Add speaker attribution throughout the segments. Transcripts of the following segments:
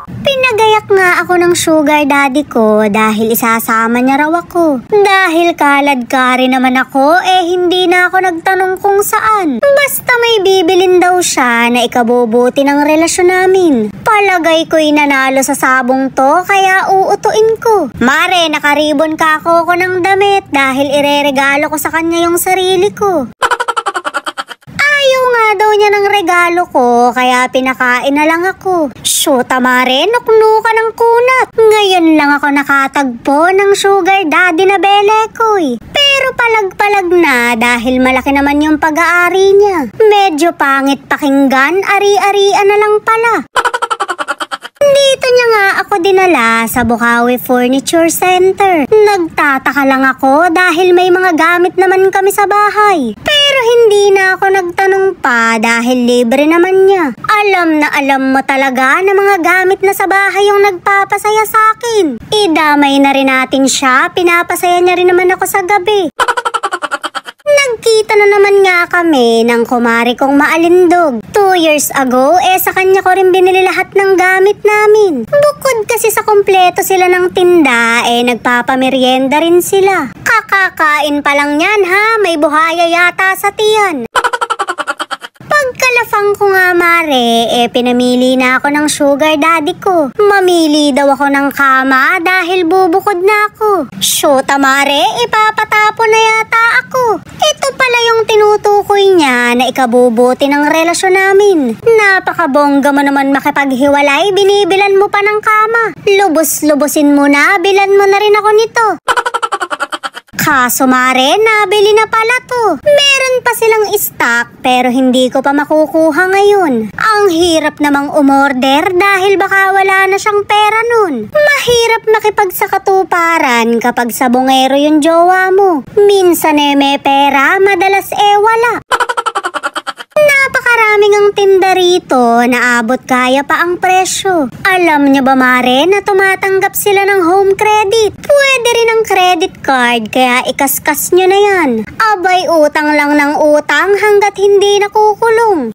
Speaker 1: Pinagayak nga ako ng sugar daddy ko dahil isasama niya raw ako. Dahil kalad ka rin naman ako, hindi na ako nagtanong kung saan. Basta may bibilin daw siya na ikabubuti ng relasyon namin. Palagay ko'y nanalo sa sabong to kaya uutuin ko. Mare, nakaribon ka ako ng damit dahil ireregalo ko sa kanya yung sarili ko. Ayaw nga daw niya ng regalo ko, kaya pinakain na lang ako. Shoot, Mare, nukno ka ng kunat. Ngayon lang ako nakatagpo ng sugar daddy na belekoy. Pero palag-palag na dahil malaki naman yung pag-aari niya. Medyo pangit pakinggan, ari-arian na lang pala. Dito niya nga ako dinala sa Bukawi Furniture Center. Nagtataka lang ako dahil may mga gamit naman kami sa bahay. Pero hindi na ako nagtanong pa dahil libre naman niya. Alam na alam mo talaga na mga gamit na sa bahay yung nagpapasaya sa akin. Idamay na rin natin siya, pinapasaya niya rin naman ako sa gabi. Nagkita na naman nga kami ng kumari kong maalindog. 2 years ago, sa kanya ko rin binili lahat ng gamit namin. Bukod kasi sa kompleto sila ng tinda, nagpapamerienda rin sila. Kakakain pa lang yan ha, may buhaya yata sa tiyan. Pagkalafang ko nga mare, pinamili na ako ng sugar daddy ko. Mamili daw ako ng kama dahil bubukod na ako. Shoot, mare, ipapatapon na yata ako. Ito pala yung tinutukoy niya na ikabubuti ng relasyon namin. Napakabongga mo naman makipaghiwalay, binibilan mo pa ng kama. Lubos-lubosin mo na, bilan mo na rin ako nito. Kaso mare, nabili na pala to. Meron pa silang stock pero hindi ko pa makukuha ngayon. Ang hirap namang umorder dahil baka wala na siyang pera nun. Mahirap makipagsakatuparan kapag sabongero yung jowa mo. Minsan may pera, madalas wala. Napakaraming ang tinda rito, naabot kaya pa ang presyo. Alam niyo ba mare na tumatanggap sila ng home credit? Pwede rin ang credit card kaya ikaskas nyo na yan. Abay, utang lang ng utang hanggat hindi nakukulong.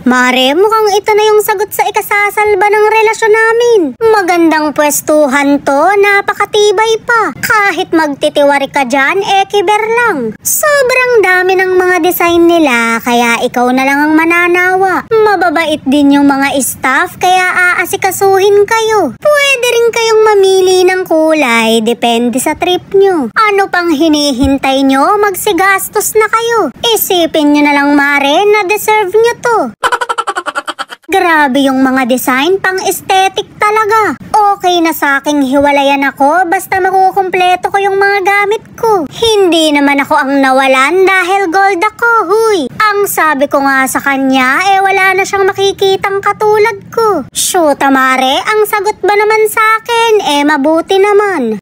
Speaker 1: Mare, mukhang ito na yung sagot sa ikasasalba ng relasyon namin. Magandang pwestuhan to, napakatibay pa. Kahit magtitiwari ka dyan, kiber lang. Sobrang dami ng mga design nila, kaya ikaw na lang ang mananawa. Mababait din yung mga staff, kaya aasikasuhin kayo. Pwede rin kayong mamili ng kulay, depende sa trip nyo. Ano pang hinihintay nyo, magsigastos na kayo. Isipin nyo na lang mare, na deserve nyo to. Grabe yung mga design, pang aesthetic talaga. Okay na sa aking hiwalayan ako basta makukumpleto ko yung mga gamit ko. Hindi naman ako ang nawalan dahil gold ako, huy. Ang sabi ko nga sa kanya, wala na siyang makikitang katulad ko. Shoot, mare, ang sagot ba naman sa akin, mabuti naman.